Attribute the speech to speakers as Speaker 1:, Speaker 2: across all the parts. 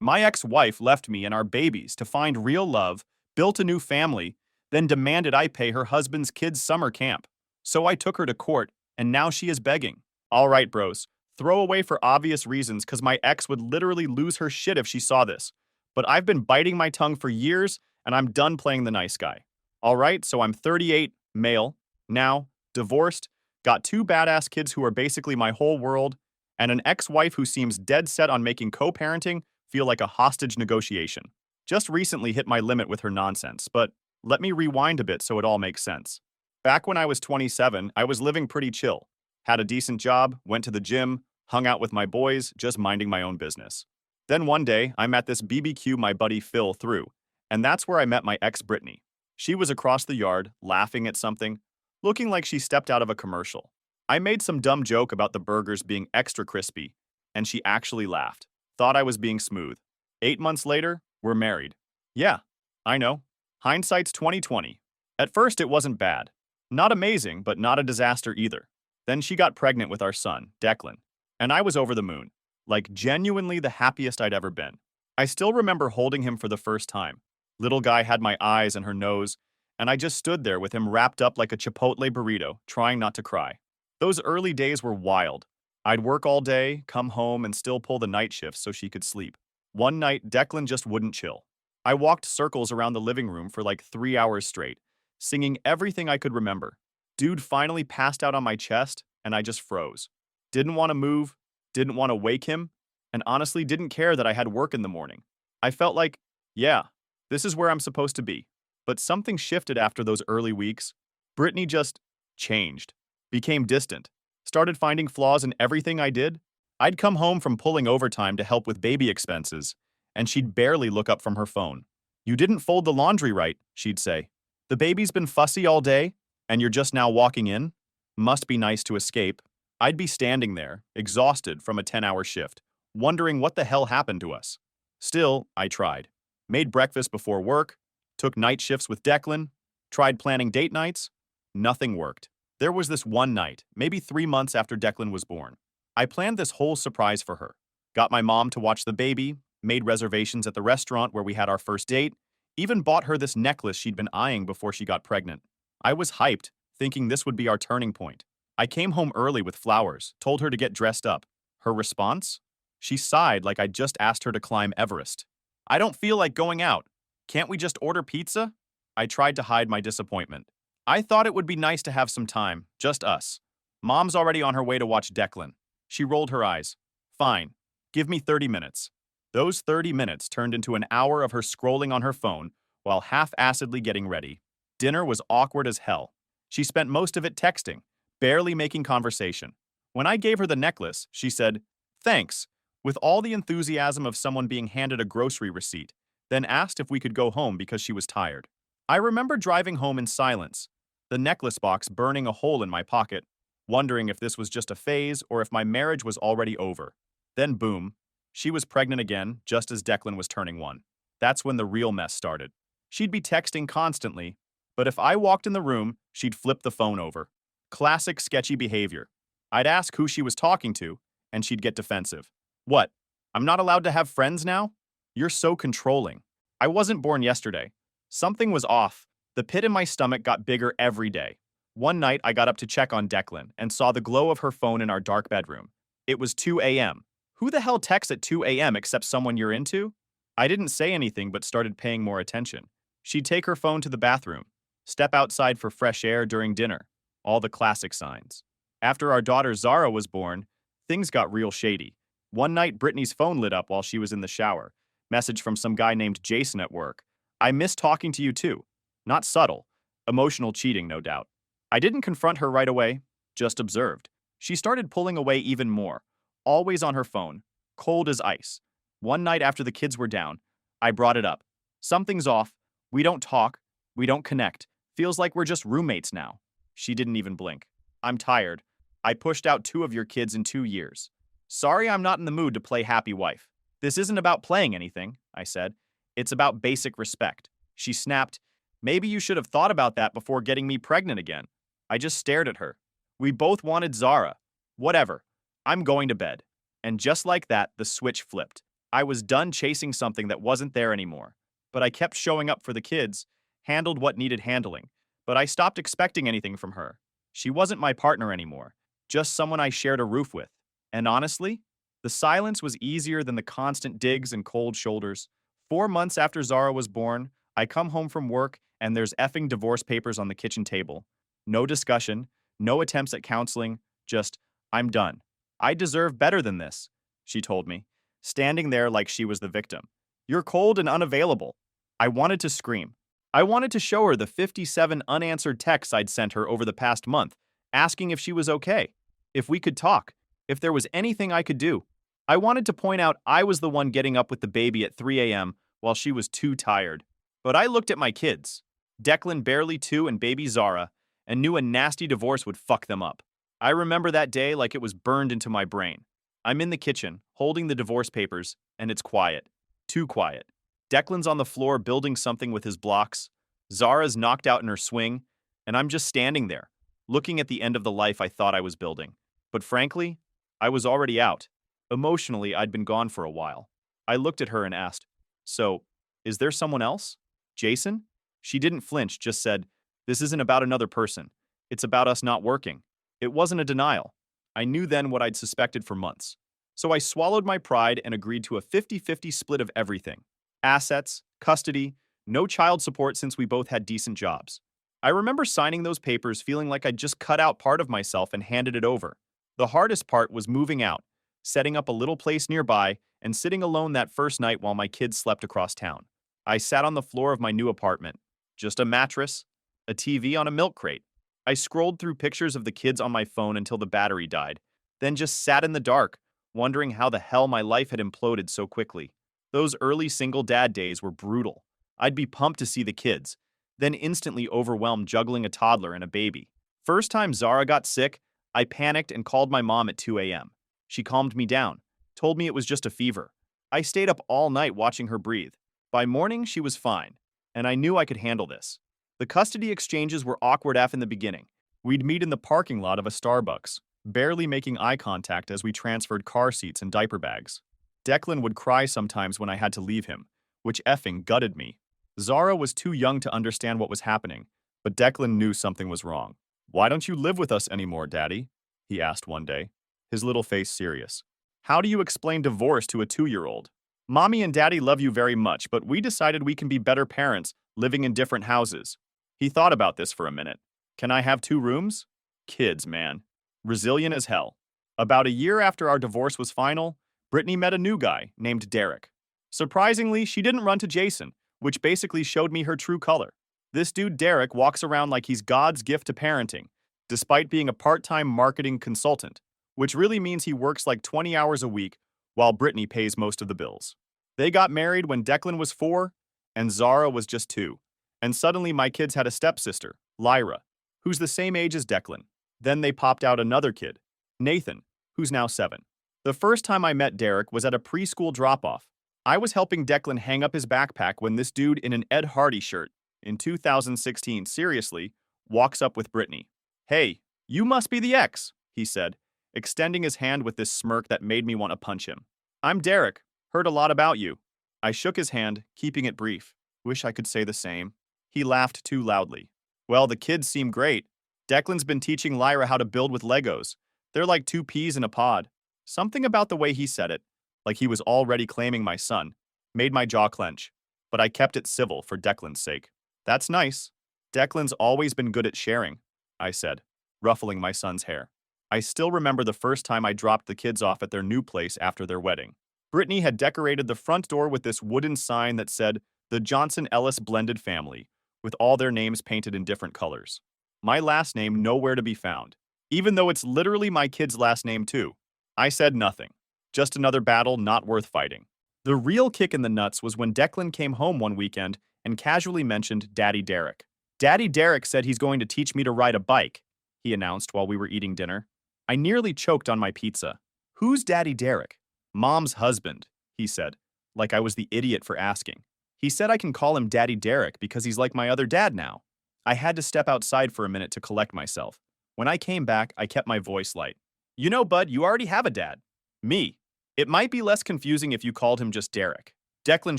Speaker 1: My ex-wife left me and our babies to find real love, built a new family, then demanded I pay her husband's kids' summer camp. So I took her to court, and now she is begging. All right, bros. Throw away for obvious reasons because my ex would literally lose her shit if she saw this. But I've been biting my tongue for years, and I'm done playing the nice guy. All right, so I'm 38, male, now, divorced, got two badass kids who are basically my whole world, and an ex-wife who seems dead set on making co-parenting feel like a hostage negotiation. Just recently hit my limit with her nonsense, but let me rewind a bit so it all makes sense. Back when I was 27, I was living pretty chill. Had a decent job, went to the gym, hung out with my boys, just minding my own business. Then one day, I'm at this BBQ my buddy Phil threw, and that's where I met my ex Brittany. She was across the yard, laughing at something, looking like she stepped out of a commercial. I made some dumb joke about the burgers being extra crispy, and she actually laughed. Thought I was being smooth. 8 months later, we're married. Yeah, I know. Hindsight's 2020. At first, it wasn't bad. Not amazing, but not a disaster either. Then she got pregnant with our son, Declan, and I was over the moon. Like, genuinely the happiest I'd ever been. I still remember holding him for the first time. Little guy had my eyes and her nose, and I just stood there with him wrapped up like a Chipotle burrito, trying not to cry. Those early days were wild. I'd work all day, come home, and still pull the night shifts so she could sleep. One night, Declan just wouldn't chill. I walked circles around the living room for like 3 hours straight, singing everything I could remember. Dude finally passed out on my chest, and I just froze. Didn't want to move, didn't want to wake him, and honestly didn't care that I had work in the morning. I felt like, yeah, this is where I'm supposed to be. But something shifted after those early weeks. Brittany just changed, became distant, started finding flaws in everything I did. I'd come home from pulling overtime to help with baby expenses, and she'd barely look up from her phone. You didn't fold the laundry right, she'd say. The baby's been fussy all day, and you're just now walking in? Must be nice to escape. I'd be standing there, exhausted from a 10-hour shift, wondering what the hell happened to us. Still, I tried. Made breakfast before work, took night shifts with Declan, tried planning date nights. Nothing worked. There was this one night, maybe 3 months after Declan was born. I planned this whole surprise for her. Got my mom to watch the baby, made reservations at the restaurant where we had our first date, even bought her this necklace she'd been eyeing before she got pregnant. I was hyped, thinking this would be our turning point. I came home early with flowers, told her to get dressed up. Her response? She sighed like I'd just asked her to climb Everest. I don't feel like going out. Can't we just order pizza? I tried to hide my disappointment. I thought it would be nice to have some time, just us. Mom's already on her way to watch Declan. She rolled her eyes. Fine. Give me 30 minutes. Those 30 minutes turned into an hour of her scrolling on her phone while half-assedly getting ready. Dinner was awkward as hell. She spent most of it texting, barely making conversation. When I gave her the necklace, she said, "Thanks," with all the enthusiasm of someone being handed a grocery receipt, then asked if we could go home because she was tired. I remember driving home in silence, the necklace box burning a hole in my pocket, wondering if this was just a phase or if my marriage was already over. Then boom, she was pregnant again just as Declan was turning 1. That's when the real mess started. She'd be texting constantly, but if I walked in the room, she'd flip the phone over. Classic sketchy behavior. I'd ask who she was talking to, and she'd get defensive. What? I'm not allowed to have friends now? You're so controlling. I wasn't born yesterday. Something was off. The pit in my stomach got bigger every day. One night, I got up to check on Declan and saw the glow of her phone in our dark bedroom. It was 2 a.m. Who the hell texts at 2 a.m. except someone you're into? I didn't say anything but started paying more attention. She'd take her phone to the bathroom, step outside for fresh air during dinner. All the classic signs. After our daughter Zara was born, things got real shady. One night, Brittany's phone lit up while she was in the shower. Message from some guy named Jason at work. I miss talking to you too. Not subtle. Emotional cheating, no doubt. I didn't confront her right away, just observed. She started pulling away even more, always on her phone, cold as ice. One night after the kids were down, I brought it up. Something's off. We don't talk. We don't connect. Feels like we're just roommates now. She didn't even blink. I'm tired. I pushed out 2 of your kids in 2 years. Sorry, I'm not in the mood to play happy wife. This isn't about playing anything, I said. It's about basic respect. She snapped, maybe you should have thought about that before getting me pregnant again. I just stared at her. We both wanted Zara. Whatever. I'm going to bed. And just like that, the switch flipped. I was done chasing something that wasn't there anymore. But I kept showing up for the kids, handled what needed handling. But I stopped expecting anything from her. She wasn't my partner anymore, just someone I shared a roof with. And honestly, the silence was easier than the constant digs and cold shoulders. 4 months after Zara was born, I come home from work and there's effing divorce papers on the kitchen table. No discussion, no attempts at counseling, just, I'm done. I deserve better than this, she told me, standing there like she was the victim. You're cold and unavailable. I wanted to scream. I wanted to show her the 57 unanswered texts I'd sent her over the past month, asking if she was okay, if we could talk, if there was anything I could do. I wanted to point out I was the one getting up with the baby at 3 a.m. while she was too tired. But I looked at my kids, Declan barely 2 and baby Zara, and knew a nasty divorce would fuck them up. I remember that day like it was burned into my brain. I'm in the kitchen, holding the divorce papers, and it's quiet. Too quiet. Declan's on the floor building something with his blocks. Zara's knocked out in her swing, and I'm just standing there, looking at the end of the life I thought I was building. But frankly, I was already out. Emotionally, I'd been gone for a while. I looked at her and asked, So, is there someone else? Jason? She didn't flinch, just said, This isn't about another person. It's about us not working. It wasn't a denial. I knew then what I'd suspected for months. So I swallowed my pride and agreed to a 50-50 split of everything. Assets, custody, no child support since we both had decent jobs. I remember signing those papers feeling like I'd just cut out part of myself and handed it over. The hardest part was moving out, setting up a little place nearby, and sitting alone that first night while my kids slept across town. I sat on the floor of my new apartment. Just a mattress, a TV on a milk crate. I scrolled through pictures of the kids on my phone until the battery died, then just sat in the dark, wondering how the hell my life had imploded so quickly. Those early single dad days were brutal. I'd be pumped to see the kids, then instantly overwhelmed juggling a toddler and a baby. First time Zara got sick, I panicked and called my mom at 2 a.m. She calmed me down, told me it was just a fever. I stayed up all night watching her breathe. By morning, she was fine, and I knew I could handle this. The custody exchanges were awkward in the beginning. We'd meet in the parking lot of a Starbucks, barely making eye contact as we transferred car seats and diaper bags. Declan would cry sometimes when I had to leave him, which effing gutted me. Zara was too young to understand what was happening, but Declan knew something was wrong. Why don't you live with us anymore, Daddy? He asked one day, his little face serious. How do you explain divorce to a 2-year-old? Mommy and Daddy love you very much, but we decided we can be better parents living in different houses. He thought about this for a minute. Can I have 2 rooms? Kids, man. Resilient as hell. About a year after our divorce was final, Brittany met a new guy named Derek. Surprisingly, she didn't run to Jason, which basically showed me her true color. This dude Derek walks around like he's God's gift to parenting, despite being a part-time marketing consultant, which really means he works like 20 hours a week while Brittany pays most of the bills. They got married when Declan was 4 and Zara was just 2. And suddenly my kids had a stepsister, Lyra, who's the same age as Declan. Then they popped out another kid, Nathan, who's now 7. The first time I met Derek was at a preschool drop-off. I was helping Declan hang up his backpack when this dude in an Ed Hardy shirt, in 2016, seriously, walks up with Brittany. Hey, you must be the ex, he said, extending his hand with this smirk that made me want to punch him. I'm Derek, heard a lot about you. I shook his hand, keeping it brief. Wish I could say the same. He laughed too loudly. Well, the kids seem great. Declan's been teaching Lyra how to build with Legos. They're like 2 peas in a pod. Something about the way he said it, like he was already claiming my son, made my jaw clench. But I kept it civil for Declan's sake. That's nice. Declan's always been good at sharing, I said, ruffling my son's hair. I still remember the first time I dropped the kids off at their new place after their wedding. Brittany had decorated the front door with this wooden sign that said, The Johnson Ellis Blended Family, with all their names painted in different colors. My last name nowhere to be found, even though it's literally my kid's last name too. I said nothing. Just another battle not worth fighting. The real kick in the nuts was when Declan came home one weekend and casually mentioned Daddy Derek. Daddy Derek said he's going to teach me to ride a bike, he announced while we were eating dinner. I nearly choked on my pizza. Who's Daddy Derek? Mom's husband, he said, like I was the idiot for asking. He said I can call him Daddy Derek because he's like my other dad now. I had to step outside for a minute to collect myself. When I came back, I kept my voice light. You know, bud, you already have a dad. Me. It might be less confusing if you called him just Derek. Declan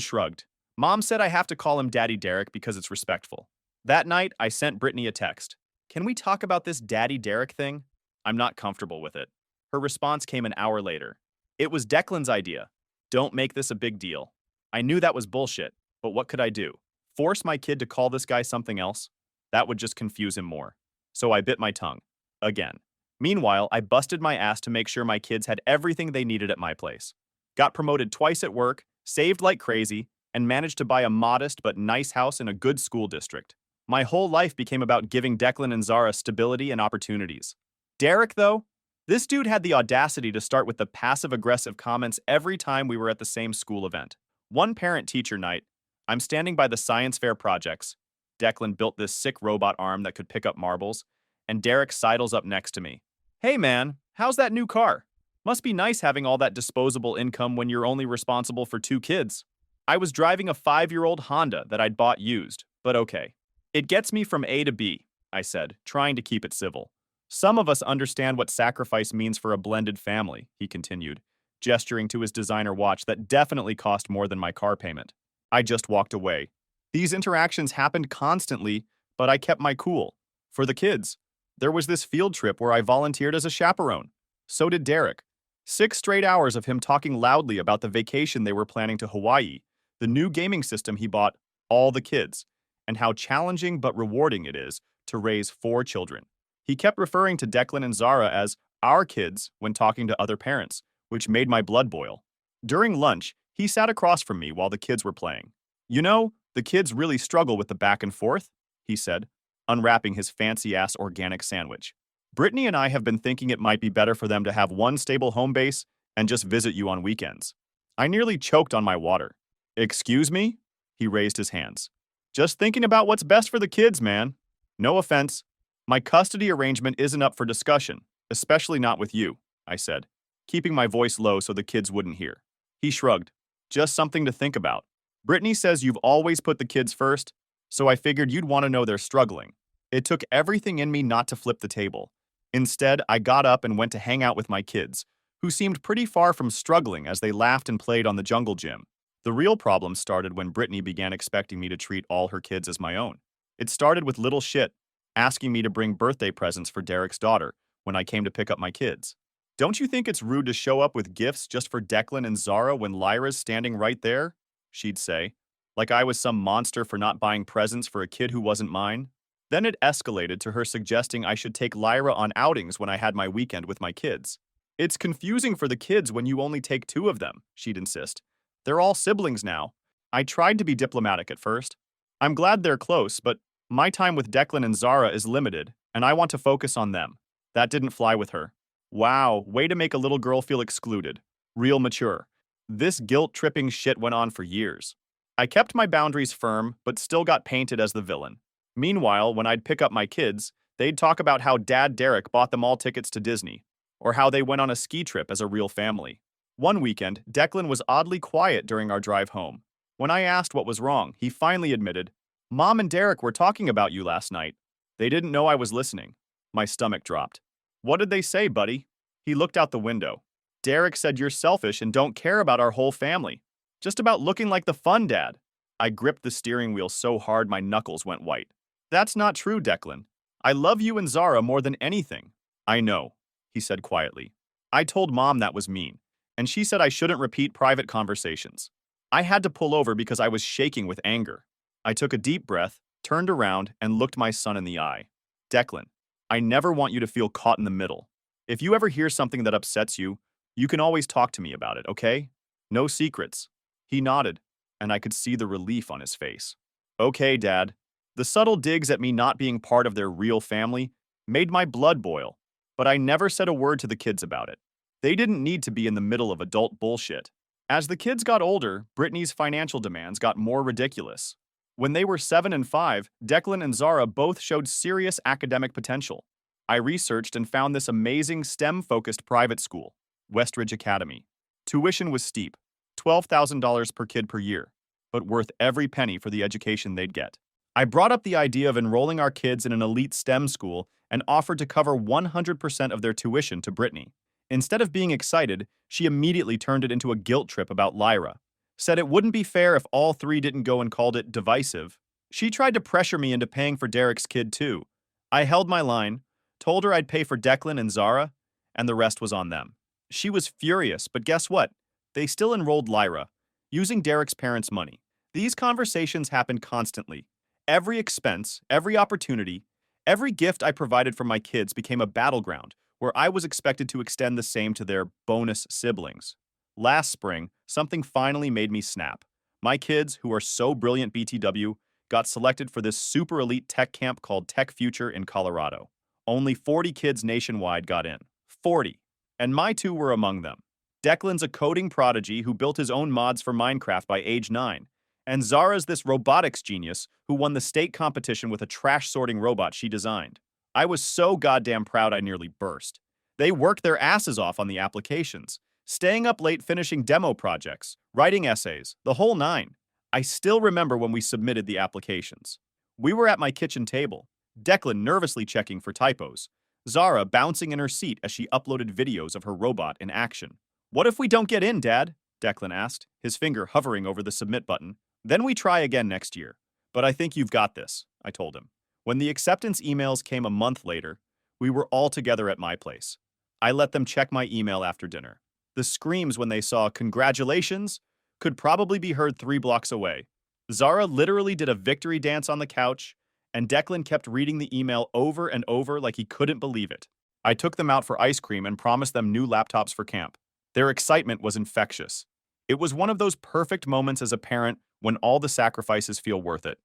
Speaker 1: shrugged. Mom said I have to call him Daddy Derek because it's respectful. That night, I sent Brittany a text. Can we talk about this Daddy Derek thing? I'm not comfortable with it. Her response came an hour later. It was Declan's idea. Don't make this a big deal. I knew that was bullshit, but what could I do? Force my kid to call this guy something else? That would just confuse him more. So I bit my tongue. Again. Meanwhile, I busted my ass to make sure my kids had everything they needed at my place. Got promoted twice at work, saved like crazy, and managed to buy a modest but nice house in a good school district. My whole life became about giving Declan and Zara stability and opportunities. Derek, though? This dude had the audacity to start with the passive-aggressive comments every time we were at the same school event. One parent-teacher night, I'm standing by the science fair projects. Declan built this sick robot arm that could pick up marbles, and Derek sidles up next to me. Hey man, how's that new car? Must be nice having all that disposable income when you're only responsible for 2 kids. I was driving a 5-year-old Honda that I'd bought used, but okay. It gets me from A to B, I said, trying to keep it civil. Some of us understand what sacrifice means for a blended family, he continued, gesturing to his designer watch that definitely cost more than my car payment. I just walked away. These interactions happened constantly, but I kept my cool. For the kids. There was this field trip where I volunteered as a chaperone. So did Derek. 6 straight hours of him talking loudly about the vacation they were planning to Hawaii, the new gaming system he bought all the kids, and how challenging but rewarding it is to raise 4 children. He kept referring to Declan and Zara as our kids when talking to other parents, which made my blood boil. During lunch, he sat across from me while the kids were playing. You know, the kids really struggle with the back and forth, he said, unwrapping his fancy-ass organic sandwich. Brittany and I have been thinking it might be better for them to have one stable home base and just visit you on weekends. I nearly choked on my water. Excuse me? He raised his hands. Just thinking about what's best for the kids, man. No offense. My custody arrangement isn't up for discussion, especially not with you, I said, keeping my voice low so the kids wouldn't hear. He shrugged. Just something to think about. Brittany says you've always put the kids first, so I figured you'd want to know they're struggling. It took everything in me not to flip the table. Instead, I got up and went to hang out with my kids, who seemed pretty far from struggling as they laughed and played on the jungle gym. The real problem started when Brittany began expecting me to treat all her kids as my own. It started with little shit, asking me to bring birthday presents for Derek's daughter when I came to pick up my kids. Don't you think it's rude to show up with gifts just for Declan and Zara when Lyra's standing right there? She'd say, like I was some monster for not buying presents for a kid who wasn't mine. Then it escalated to her suggesting I should take Lyra on outings when I had my weekend with my kids. It's confusing for the kids when you only take 2 of them, she'd insist. They're all siblings now. I tried to be diplomatic at first. I'm glad they're close, but my time with Declan and Zara is limited, and I want to focus on them. That didn't fly with her. Wow, way to make a little girl feel excluded. Real mature. This guilt-tripping shit went on for years. I kept my boundaries firm, but still got painted as the villain. Meanwhile, when I'd pick up my kids, they'd talk about how Dad Derek bought them all tickets to Disney, or how they went on a ski trip as a real family. One weekend, Declan was oddly quiet during our drive home. When I asked what was wrong, he finally admitted, Mom and Derek were talking about you last night. They didn't know I was listening. My stomach dropped. What did they say, buddy? He looked out the window. Derek said you're selfish and don't care about our whole family. Just about looking like the fun dad. I gripped the steering wheel so hard my knuckles went white. That's not true, Declan. I love you and Zara more than anything. I know, he said quietly. I told Mom that was mean, and she said I shouldn't repeat private conversations. I had to pull over because I was shaking with anger. I took a deep breath, turned around, and looked my son in the eye. Declan, I never want you to feel caught in the middle. If you ever hear something that upsets you, you can always talk to me about it, okay? No secrets. He nodded, and I could see the relief on his face. Okay, Dad. The subtle digs at me not being part of their real family made my blood boil, but I never said a word to the kids about it. They didn't need to be in the middle of adult bullshit. As the kids got older, Brittany's financial demands got more ridiculous. When they were 7 and 5, Declan and Zara both showed serious academic potential. I researched and found this amazing STEM-focused private school, Westridge Academy. Tuition was steep, $12,000 per kid per year, but worth every penny for the education they'd get. I brought up the idea of enrolling our kids in an elite STEM school and offered to cover 100% of their tuition to Brittany. Instead of being excited, she immediately turned it into a guilt trip about Lyra. Said it wouldn't be fair if all three didn't go and called it divisive. She tried to pressure me into paying for Derek's kid too. I held my line, told her I'd pay for Declan and Zara, and the rest was on them. She was furious, but guess what? They still enrolled Lyra, using Derek's parents' money. These conversations happened constantly. Every expense, every opportunity, every gift I provided for my kids became a battleground where I was expected to extend the same to their bonus siblings. Last spring, something finally made me snap. My kids, who are so brilliant BTW, got selected for this super elite tech camp called Tech Future in Colorado. Only 40 kids nationwide got in. 40. And my two were among them. Declan's a coding prodigy who built his own mods for Minecraft by age 9. And Zara's this robotics genius who won the state competition with a trash-sorting robot she designed. I was so goddamn proud I nearly burst. They worked their asses off on the applications, staying up late finishing demo projects, writing essays, the whole nine. I still remember when we submitted the applications. We were at my kitchen table, Declan nervously checking for typos, Zara bouncing in her seat as she uploaded videos of her robot in action. "What if we don't get in, Dad?" Declan asked, his finger hovering over the submit button. "Then we try again next year. But I think you've got this," I told him. When the acceptance emails came a month later, we were all together at my place. I let them check my email after dinner. The screams when they saw "congratulations" could probably be heard 3 blocks away. Zara literally did a victory dance on the couch, and Declan kept reading the email over and over like he couldn't believe it. I took them out for ice cream and promised them new laptops for camp. Their excitement was infectious. It was one of those perfect moments as a parent when all the sacrifices feel worth it.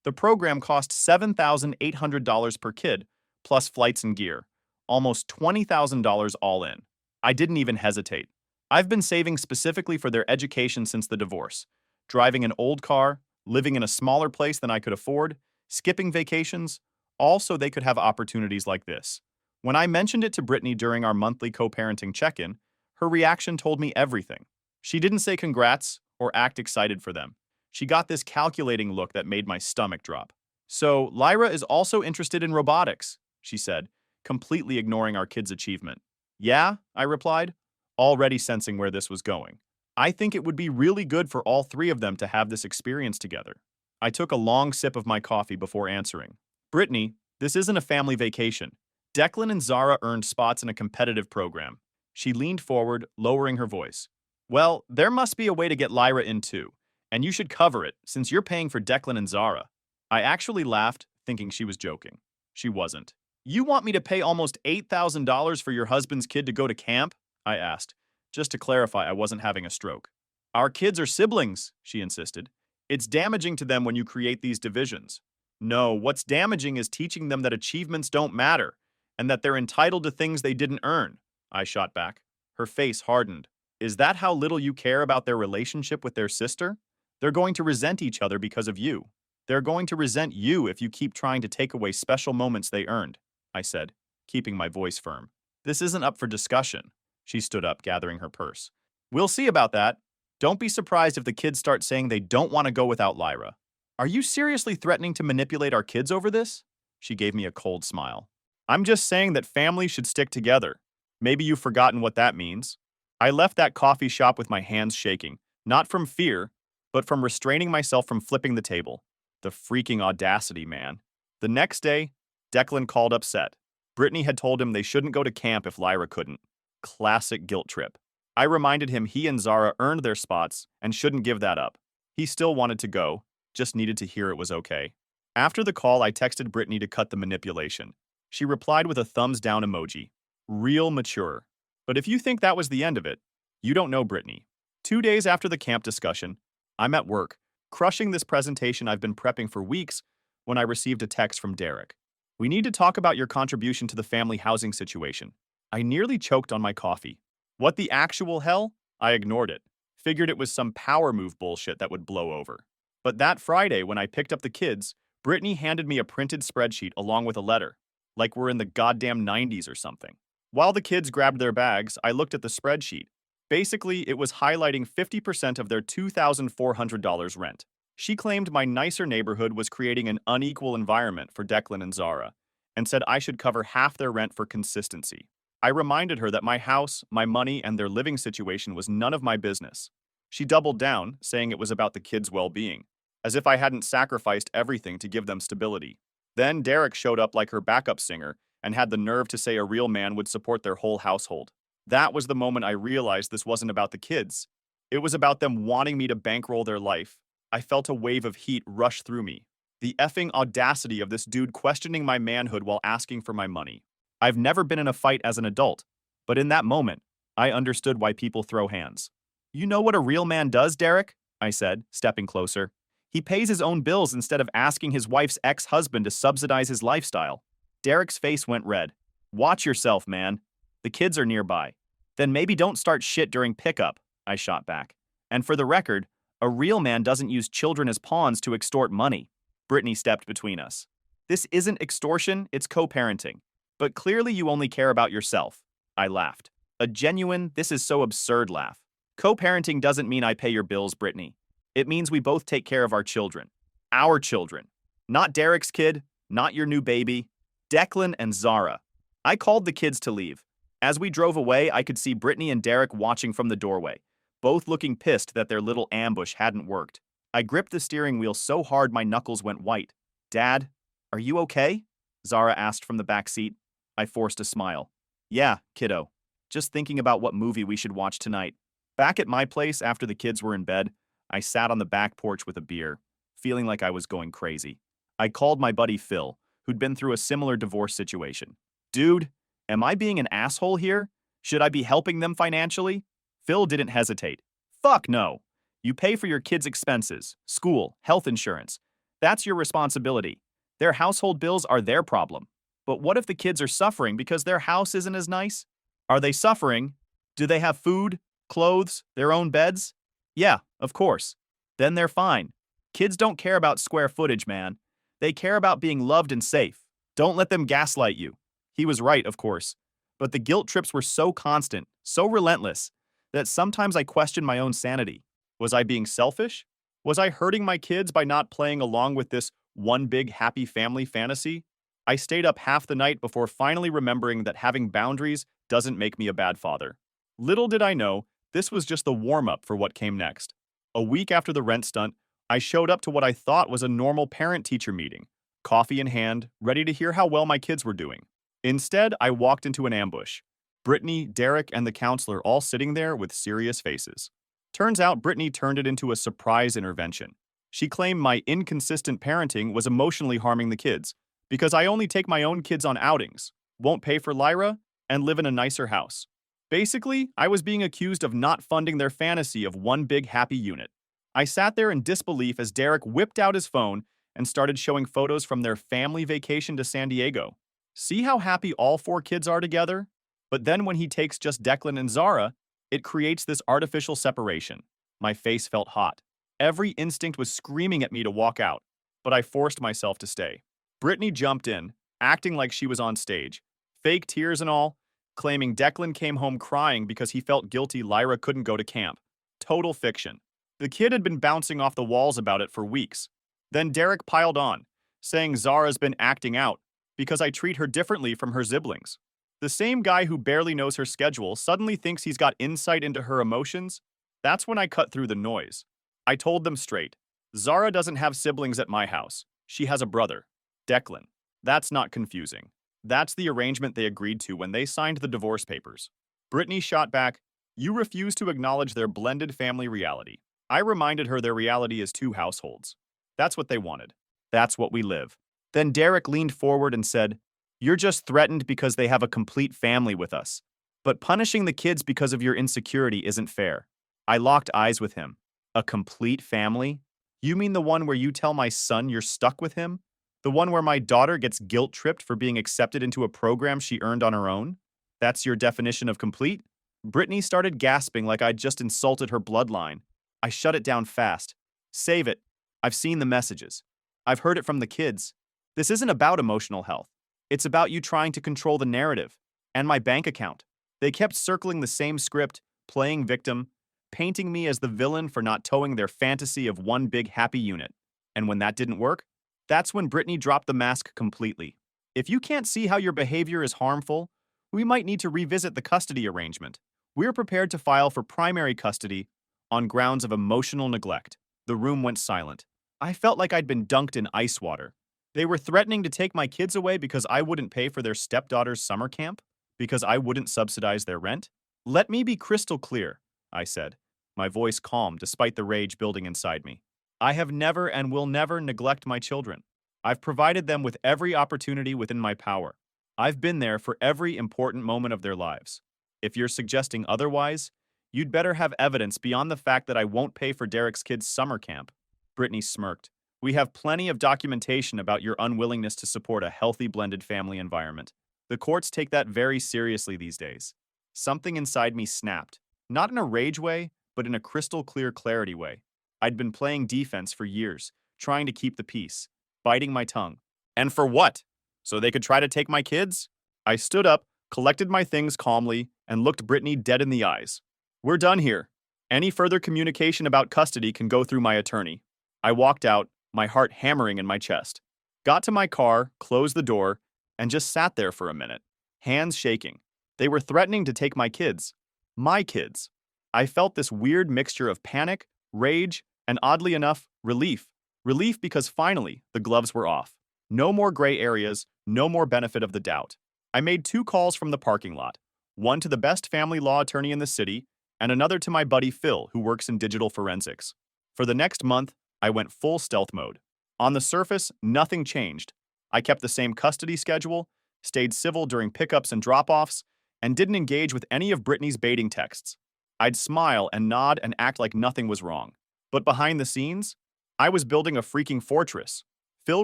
Speaker 1: The program cost $7,800 per kid, plus flights and gear, almost $20,000 all in. I didn't even hesitate. I've been saving specifically for their education since the divorce, driving an old car, living in a smaller place than I could afford, skipping vacations, all so they could have opportunities like this. When I mentioned it to Brittany during our monthly co-parenting check-in, her reaction told me everything. She didn't say congrats or act excited for them. She got this calculating look that made my stomach drop. "So, Lyra is also interested in robotics," she said, completely ignoring our kids' achievement. "Yeah," I replied, already sensing where this was going. "I think it would be really good for all three of them to have this experience together." I took a long sip of my coffee before answering. "Brittany, this isn't a family vacation. Declan and Zara earned spots in a competitive program." She leaned forward, lowering her voice. "Well, there must be a way to get Lyra in too, and you should cover it since you're paying for Declan and Zara." I actually laughed, thinking she was joking. She wasn't. "You want me to pay almost $8,000 for your husband's kid to go to camp?" I asked, just to clarify I wasn't having a stroke. "Our kids are siblings," she insisted. "It's damaging to them when you create these divisions." "No, what's damaging is teaching them that achievements don't matter, and that they're entitled to things they didn't earn," I shot back. Her face hardened. "Is that how little you care about their relationship with their sister? They're going to resent each other because of you. They're going to resent you if you keep trying to take away special moments they earned," I said, keeping my voice firm. "This isn't up for discussion." She stood up, gathering her purse. "We'll see about that. Don't be surprised if the kids start saying they don't want to go without Lyra." "Are you seriously threatening to manipulate our kids over this?" She gave me a cold smile. "I'm just saying that families should stick together. Maybe you've forgotten what that means." I left that coffee shop with my hands shaking, not from fear, but from restraining myself from flipping the table. The freaking audacity, man. The next day, Declan called upset. Brittany had told him they shouldn't go to camp if Lyra couldn't. Classic guilt trip. I reminded him he and Zara earned their spots and shouldn't give that up. He still wanted to go, just needed to hear it was okay. After the call, I texted Brittany to cut the manipulation. She replied with a thumbs down emoji. Real mature. But if you think that was the end of it, you don't know Brittany. 2 days after the camp discussion, I'm at work, crushing this presentation I've been prepping for weeks when I received a text from Derek. "We need to talk about your contribution to the family housing situation." I nearly choked on my coffee. What the actual hell? I ignored it. Figured it was some power move bullshit that would blow over. But that Friday, when I picked up the kids, Brittany handed me a printed spreadsheet along with a letter. Like we're in the goddamn 90s or something. While the kids grabbed their bags, I looked at the spreadsheet. Basically, it was highlighting 50% of their $2,400 rent. She claimed my nicer neighborhood was creating an unequal environment for Declan and Zara, and said I should cover half their rent for consistency. I reminded her that my house, my money, and their living situation was none of my business. She doubled down, saying it was about the kids' well-being, as if I hadn't sacrificed everything to give them stability. Then Derek showed up like her backup singer and had the nerve to say a real man would support their whole household. That was the moment I realized this wasn't about the kids. It was about them wanting me to bankroll their life. I felt a wave of heat rush through me. The effing audacity of this dude questioning my manhood while asking for my money. I've never been in a fight as an adult, but in that moment, I understood why people throw hands. You know what a real man does, Derek? I said, stepping closer. He pays his own bills instead of asking his wife's ex-husband to subsidize his lifestyle. Derek's face went red. Watch yourself, man. The kids are nearby. Then maybe don't start shit during pickup, I shot back. And for the record, a real man doesn't use children as pawns to extort money. Brittany stepped between us. This isn't extortion, it's co-parenting. But clearly you only care about yourself. I laughed. A genuine, this is so absurd laugh. Co-parenting doesn't mean I pay your bills, Brittany. It means we both take care of our children. Our children. Not Derek's kid, not your new baby. Declan and Zara. I called the kids to leave. As we drove away, I could see Brittany and Derek watching from the doorway, both looking pissed that their little ambush hadn't worked. I gripped the steering wheel so hard my knuckles went white. Dad, are you okay? Zara asked from the back seat. I forced a smile. Yeah, kiddo. Just thinking about what movie we should watch tonight. Back at my place after the kids were in bed, I sat on the back porch with a beer, feeling like I was going crazy. I called my buddy Phil, who'd been through a similar divorce situation. Dude, am I being an asshole here? Should I be helping them financially? Phil didn't hesitate. Fuck no. You pay for your kids' expenses, school, health insurance. That's your responsibility. Their household bills are their problem. But what if the kids are suffering because their house isn't as nice? Are they suffering? Do they have food, clothes, their own beds? Yeah, of course. Then they're fine. Kids don't care about square footage, man. They care about being loved and safe. Don't let them gaslight you. He was right, of course. But the guilt trips were so constant, so relentless, that sometimes I questioned my own sanity. Was I being selfish? Was I hurting my kids by not playing along with this one big happy family fantasy? I stayed up half the night before finally remembering that having boundaries doesn't make me a bad father. Little did I know, this was just the warm-up for what came next. A week after the rent stunt, I showed up to what I thought was a normal parent-teacher meeting, coffee in hand, ready to hear how well my kids were doing. Instead, I walked into an ambush. Brittany, Derek, and the counselor all sitting there with serious faces. Turns out Brittany turned it into a surprise intervention. She claimed my inconsistent parenting was emotionally harming the kids, because I only take my own kids on outings, won't pay for Lyra, and live in a nicer house. Basically, I was being accused of not funding their fantasy of one big happy unit. I sat there in disbelief as Derek whipped out his phone and started showing photos from their family vacation to San Diego. See how happy all 4 kids are together? But then when he takes just Declan and Zara, it creates this artificial separation. My face felt hot. Every instinct was screaming at me to walk out, but I forced myself to stay. Brittany jumped in, acting like she was on stage, fake tears and all, claiming Declan came home crying because he felt guilty Lyra couldn't go to camp. Total fiction. The kid had been bouncing off the walls about it for weeks. Then Derek piled on, saying Zara's been acting out because I treat her differently from her siblings. The same guy who barely knows her schedule suddenly thinks he's got insight into her emotions. That's when I cut through the noise. I told them straight. Zara doesn't have siblings at my house. She has a brother, Declan. That's not confusing. That's the arrangement they agreed to when they signed the divorce papers. Brittany shot back, you refuse to acknowledge their blended family reality. I reminded her their reality is 2 households. That's what they wanted. That's what we live. Then Derek leaned forward and said, you're just threatened because they have a complete family with us. But punishing the kids because of your insecurity isn't fair. I locked eyes with him. A complete family? You mean the one where you tell my son you're stuck with him? The one where my daughter gets guilt-tripped for being accepted into a program she earned on her own? That's your definition of complete? Brittany started gasping like I'd just insulted her bloodline. I shut it down fast. Save it. I've seen the messages. I've heard it from the kids. This isn't about emotional health. It's about you trying to control the narrative. And my bank account. They kept circling the same script, playing victim, painting me as the villain for not towing their fantasy of one big happy unit. And when that didn't work, that's when Brittany dropped the mask completely. If you can't see how your behavior is harmful, We might need to revisit the custody arrangement. We're prepared to file for primary custody on grounds of emotional neglect. The room went silent. I felt like I'd been dunked in ice water. They were threatening to take my kids away because I wouldn't pay for their stepdaughter's summer camp? Because I wouldn't subsidize their rent? Let me be crystal clear, I said, my voice calm despite the rage building inside me. I have never and will never neglect my children. I've provided them with every opportunity within my power. I've been there for every important moment of their lives. If you're suggesting otherwise, you'd better have evidence beyond the fact that I won't pay for Derek's kids' summer camp. Brittany smirked. We have plenty of documentation about your unwillingness to support a healthy blended family environment. The courts take that very seriously these days. Something inside me snapped, not in a rage way, but in a crystal clear clarity way. I'd been playing defense for years, trying to keep the peace, biting my tongue. And for what? So they could try to take my kids? I stood up, collected my things calmly, and looked Brittany dead in the eyes. We're done here. Any further communication about custody can go through my attorney. I walked out, my heart hammering in my chest. Got to my car, closed the door, and just sat there for a minute, hands shaking. They were threatening to take my kids. My kids. I felt this weird mixture of panic, rage, and oddly enough, relief. Relief because finally, the gloves were off. No more gray areas, no more benefit of the doubt. I made 2 calls from the parking lot, one to the best family law attorney in the city, and another to my buddy Phil, who works in digital forensics. For the next month, I went full stealth mode. On the surface, nothing changed. I kept the same custody schedule, stayed civil during pickups and drop-offs, and didn't engage with any of Brittany's baiting texts. I'd smile and nod and act like nothing was wrong. But behind the scenes, I was building a freaking fortress. Phil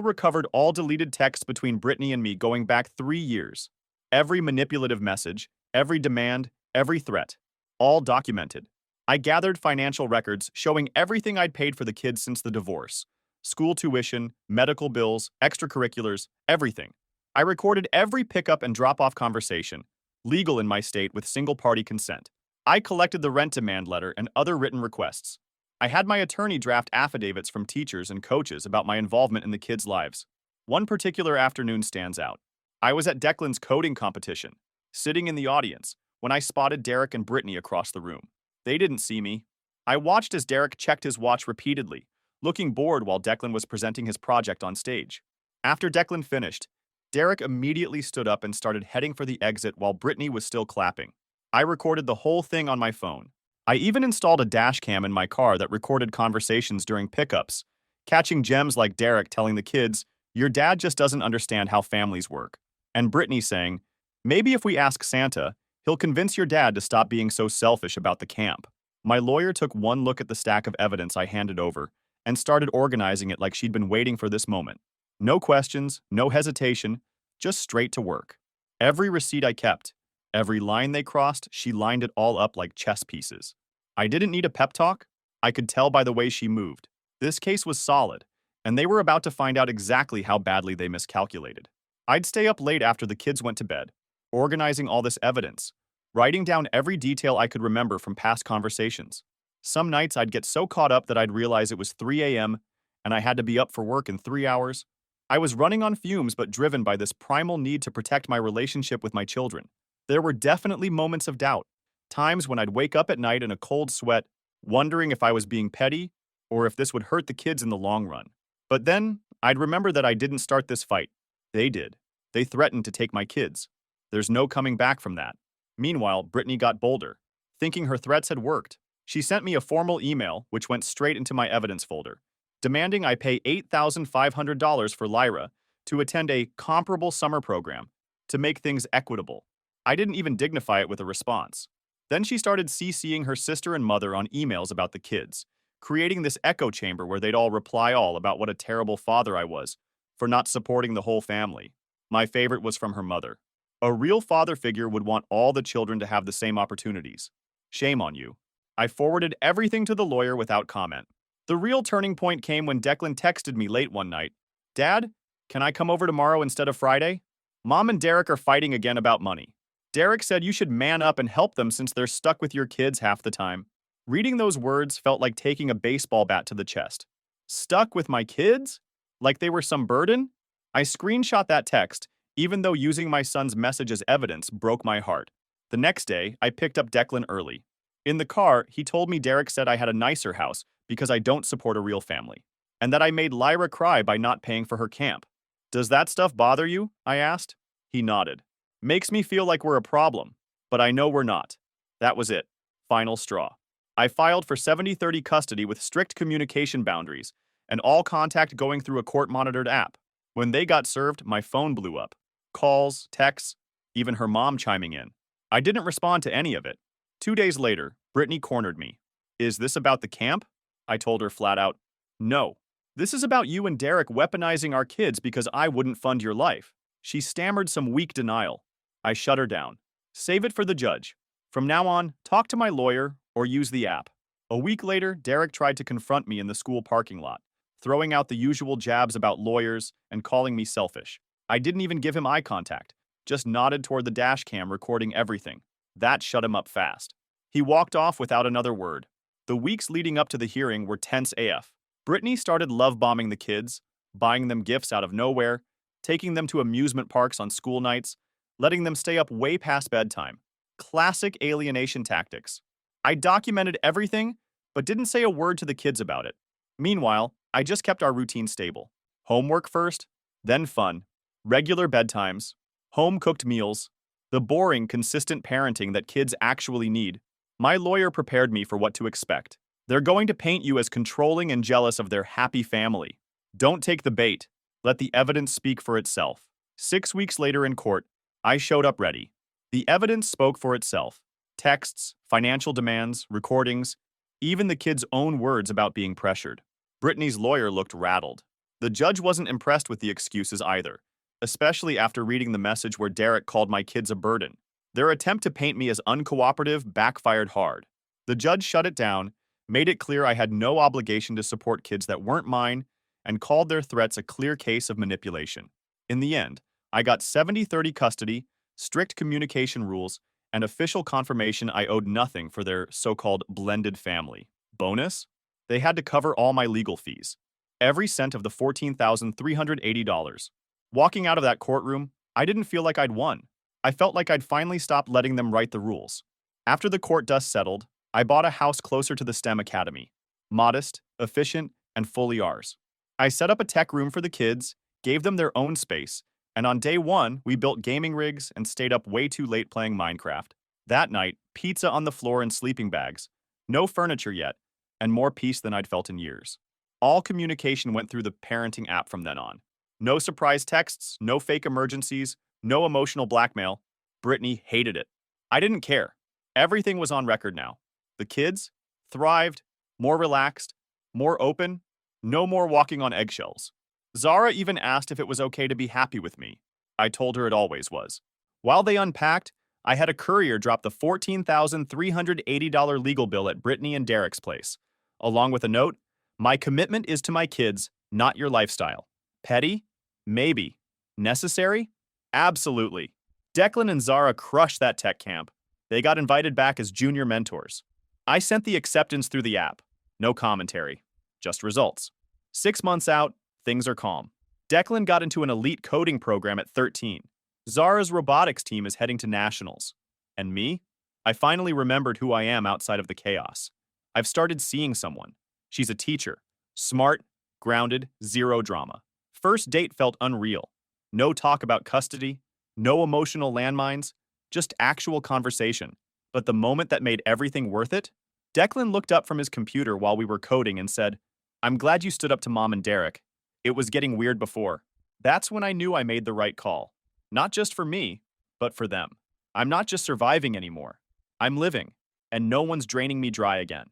Speaker 1: recovered all deleted texts between Brittany and me going back 3 years. Every manipulative message, every demand, every threat. All documented. I gathered financial records showing everything I'd paid for the kids since the divorce. School tuition, medical bills, extracurriculars, everything. I recorded every pickup and drop-off conversation, legal in my state with single-party consent. I collected the rent demand letter and other written requests. I had my attorney draft affidavits from teachers and coaches about my involvement in the kids' lives. One particular afternoon stands out. I was at Declan's coding competition, sitting in the audience, when I spotted Derek and Brittany across the room. They didn't see me. I watched as Derek checked his watch repeatedly, looking bored while Declan was presenting his project on stage. After Declan finished, Derek immediately stood up and started heading for the exit while Brittany was still clapping. I recorded the whole thing on my phone. I even installed a dash cam in my car that recorded conversations during pickups, catching gems like Derek telling the kids, "Your dad just doesn't understand how families work," and Brittany saying, "Maybe if we ask Santa, he'll convince your dad to stop being so selfish about the camp." My lawyer took one look at the stack of evidence I handed over and started organizing it like she'd been waiting for this moment. No questions, no hesitation, just straight to work. Every receipt I kept, every line they crossed, she lined it all up like chess pieces. I didn't need a pep talk. I could tell by the way she moved. This case was solid, and they were about to find out exactly how badly they miscalculated. I'd stay up late after the kids went to bed, organizing all this evidence, writing down every detail I could remember from past conversations. Some nights I'd get so caught up that I'd realize it was 3 a.m. and I had to be up for work in 3 hours. I was running on fumes but driven by this primal need to protect my relationship with my children. There were definitely moments of doubt, times when I'd wake up at night in a cold sweat, wondering if I was being petty or if this would hurt the kids in the long run. But then, I'd remember that I didn't start this fight. They did. They threatened to take my kids. There's no coming back from that. Meanwhile, Brittany got bolder, thinking her threats had worked. She sent me a formal email, which went straight into my evidence folder, demanding I pay $8,500 for Lyra to attend a comparable summer program to make things equitable. I didn't even dignify it with a response. Then she started CCing her sister and mother on emails about the kids, creating this echo chamber where they'd all reply all about what a terrible father I was for not supporting the whole family. My favorite was from her mother. A real father figure would want all the children to have the same opportunities. Shame on you. I forwarded everything to the lawyer without comment. The real turning point came when Declan texted me late one night. "Dad, can I come over tomorrow instead of Friday? Mom and Derek are fighting again about money. Derek said you should man up and help them since they're stuck with your kids half the time." Reading those words felt like taking a baseball bat to the chest. Stuck with my kids? Like they were some burden? I screenshot that text, even though using my son's message as evidence broke my heart. The next day, I picked up Declan early. In the car, he told me Derek said I had a nicer house because I don't support a real family, and that I made Lyra cry by not paying for her camp. Does that stuff bother you? I asked. He nodded. Makes me feel like we're a problem, but I know we're not. That was it. Final straw. I filed for 70-30 custody with strict communication boundaries and all contact going through a court-monitored app. When they got served, my phone blew up. Calls, texts, even her mom chiming in. I didn't respond to any of it. 2 days later, Brittany cornered me. Is this about the camp? I told her flat out. No. This is about you and Derek weaponizing our kids because I wouldn't fund your life. She stammered some weak denial. I shut her down. Save it for the judge. From now on, talk to my lawyer or use the app. A week later, Derek tried to confront me in the school parking lot, throwing out the usual jabs about lawyers and calling me selfish. I didn't even give him eye contact, just nodded toward the dash cam recording everything. That shut him up fast. He walked off without another word. The weeks leading up to the hearing were tense AF. Brittany started love-bombing the kids, buying them gifts out of nowhere, taking them to amusement parks on school nights, letting them stay up way past bedtime. Classic alienation tactics. I documented everything, but didn't say a word to the kids about it. Meanwhile, I just kept our routine stable. Homework first, then fun, regular bedtimes, home-cooked meals, the boring, consistent parenting that kids actually need. My lawyer prepared me for what to expect. They're going to paint you as controlling and jealous of their happy family. Don't take the bait. Let the evidence speak for itself. 6 weeks later in court, I showed up ready. The evidence spoke for itself. Texts, financial demands, recordings, even the kids' own words about being pressured. Brittany's lawyer looked rattled. The judge wasn't impressed with the excuses either, especially after reading the message where Derek called my kids a burden. Their attempt to paint me as uncooperative backfired hard. The judge shut it down, made it clear I had no obligation to support kids that weren't mine, and called their threats a clear case of manipulation. In the end, I got 70-30 custody, strict communication rules, and official confirmation I owed nothing for their so-called blended family. Bonus? They had to cover all my legal fees. Every cent of the $14,380. Walking out of that courtroom, I didn't feel like I'd won. I felt like I'd finally stopped letting them write the rules. After the court dust settled, I bought a house closer to the STEM Academy. Modest, efficient, and fully ours. I set up a tech room for the kids, gave them their own space, and on day one, we built gaming rigs and stayed up way too late playing Minecraft. That night, pizza on the floor and sleeping bags. No furniture yet, and more peace than I'd felt in years. All communication went through the parenting app from then on. No surprise texts, no fake emergencies, no emotional blackmail. Brittany hated it. I didn't care. Everything was on record now. The kids thrived, more relaxed, more open, no more walking on eggshells. Zara even asked if it was okay to be happy with me. I told her it always was. While they unpacked, I had a courier drop the $14,380 legal bill at Brittany and Derek's place, along with a note, "My commitment is to my kids, not your lifestyle." Petty? Maybe. Necessary? Absolutely. Declan and Zara crushed that tech camp. They got invited back as junior mentors. I sent the acceptance through the app. No commentary. Just results. 6 months out, things are calm. Declan got into an elite coding program at 13. Zara's robotics team is heading to nationals. And me? I finally remembered who I am outside of the chaos. I've started seeing someone. She's a teacher. Smart, grounded, zero drama. First date felt unreal. No talk about custody, no emotional landmines, just actual conversation. But the moment that made everything worth it? Declan looked up from his computer while we were coding and said, "I'm glad you stood up to Mom and Derek. It was getting weird before." That's when I knew I made the right call. Not just for me, but for them. I'm not just surviving anymore. I'm living, and no one's draining me dry again.